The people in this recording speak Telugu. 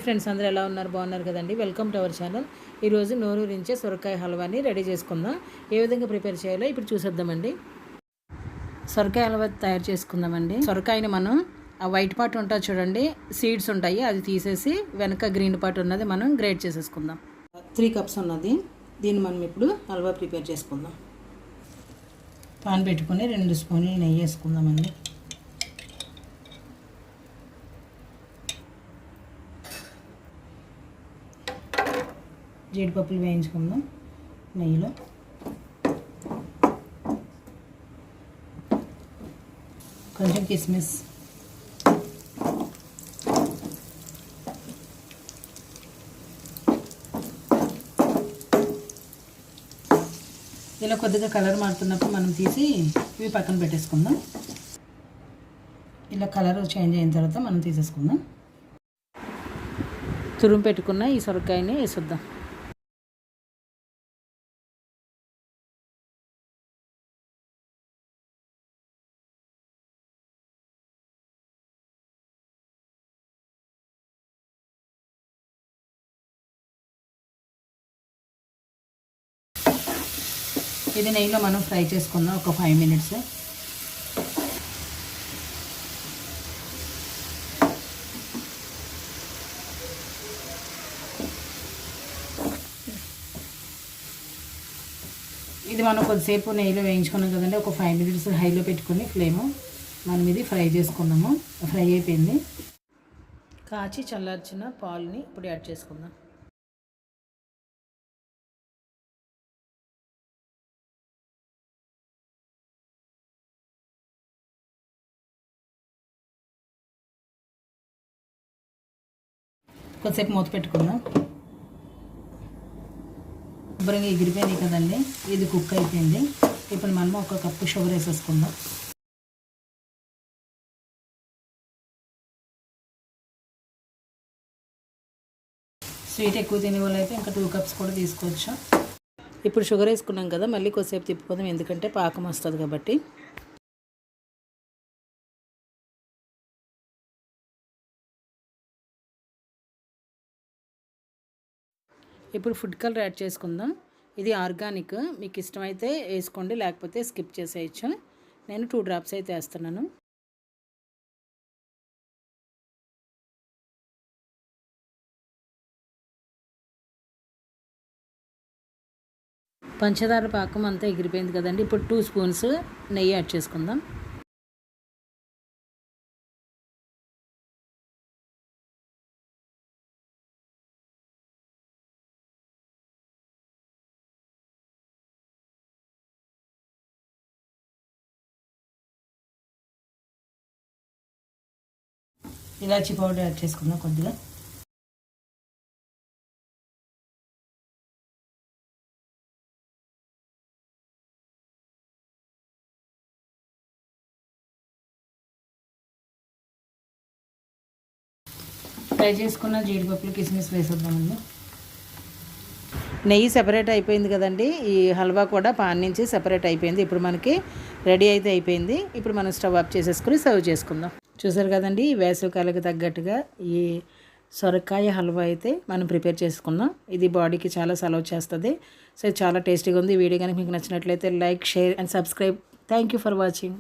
హాయ్ ఫ్రెండ్స్, అందరూ ఎలా ఉన్నారు? బాగున్నారు కదండి. Welcome to our channel. ఈరోజు నోరూరించే సొరకాయ హల్వాని రెడీ చేసుకుందాం. ఏ విధంగా ప్రిపేర్ చేయాలో ఇప్పుడు చూసేద్దామండి. సొరకాయ హల్వా తయారు చేసుకుందామండి. సొరకాయని మనం ఆ వైట్ పార్ట్ ఉంటుంది చూడండి, సీడ్స్ ఉంటాయి, అది తీసేసి వెనక గ్రీన్ పార్ట్ ఉన్నది మనం గ్రేట్ చేసేసుకుందాం. 3 కప్స్ ఉన్నది. దీన్ని మనం ఇప్పుడు హల్వా ప్రిపేర్ చేసుకుందాం. పాన్ పెట్టుకొని 2 స్పూన్లు నెయ్యి వేసుకుందామండి. జీడిపప్పులు వేయించుకుందాం నెయ్యిలో. కొంచెం కిస్మిస్, ఇలా కొద్దిగా కలర్ మారుతున్నప్పుడు మనం తీసి ఇవి పక్కన పెట్టేసుకుందాం. ఇలా కలర్ చేంజ్ అయిన తర్వాత మనం తీసేసుకుందాం. తురుము పెట్టుకున్న ఈ సొరకాయని వేసుద్దాం. ఇది నెయ్యిలో మనం ఫ్రై చేసుకుందాం ఒక 5 మినిట్స్. ఇది మనం కొద్దిసేపు నెయ్యిలో వేయించుకున్నాం కదండి. ఒక 5 మినిట్స్ హైలో పెట్టుకొని ఫ్లేము మనం ఇది ఫ్రై చేసుకున్నాము. ఫ్రై అయిపోయింది. కాచి చల్లార్చిన పాలుని ఇప్పుడు యాడ్ చేసుకుందాం. కొద్దిసేపు మూత పెట్టుకుందాం. శుభ్రంగా ఎగిరిపోయినాయి కదండి. ఇది కుక్ అయిపోయింది. ఇప్పుడు మనం 1 కప్పు షుగర్ వేసేసుకుందాం. స్వీట్ ఎక్కువ తినే వాళ్ళు అయితే ఇంకా 2 కప్స్ కూడా తీసుకోవచ్చు. ఇప్పుడు షుగర్ వేసుకున్నాం కదా, మళ్ళీ కొద్దిసేపు తిప్పుకుందాం, ఎందుకంటే పాకం వస్తుంది కాబట్టి. ఇప్పుడు ఫుడ్ కలర్ యాడ్ చేసుకుందాం. ఇది ఆర్గానిక్, మీకు ఇష్టమైతే వేసుకోండి, లేకపోతే స్కిప్ చేసేయచ్చు. నేను 2 డ్రాప్స్ అయితే వేస్తున్నాను. పంచదార పాకం అంతా ఎగిరిపోయింది కదండి. ఇప్పుడు 2 స్పూన్స్ నెయ్యి యాడ్ చేసుకుందాం. ఇలాచీ పౌడర్ యాడ్ చేసుకుందాం కొద్దిగా. ఫ్రై చేసుకున్న జీడిపప్పులు, కిస్మిస్ వేసేద్దామండి. నెయ్యి సెపరేట్ అయిపోయింది కదండి. ఈ హల్వా కూడా పాన్ నుంచి సెపరేట్ అయిపోయింది. ఇప్పుడు మనకి రెడీ అయితే అయిపోయింది. ఇప్పుడు మనం స్టవ్ ఆఫ్ చేసేసుకుని సర్వ్ చేసుకుందాం. చూసారు కదండి, ఈ వేసవికాలకు తగ్గట్టుగా ఈ సొరకాయ హల్వా అయితే మనం ప్రిపేర్ చేసుకున్నాం. ఇది బాడీకి చాలా సలవ్ చేస్తుంది. సో చాలా టేస్టీగా ఉంది. ఈ వీడియో కనుక మీకు నచ్చినట్లయితే like, share and subscribe. Thank you for watching.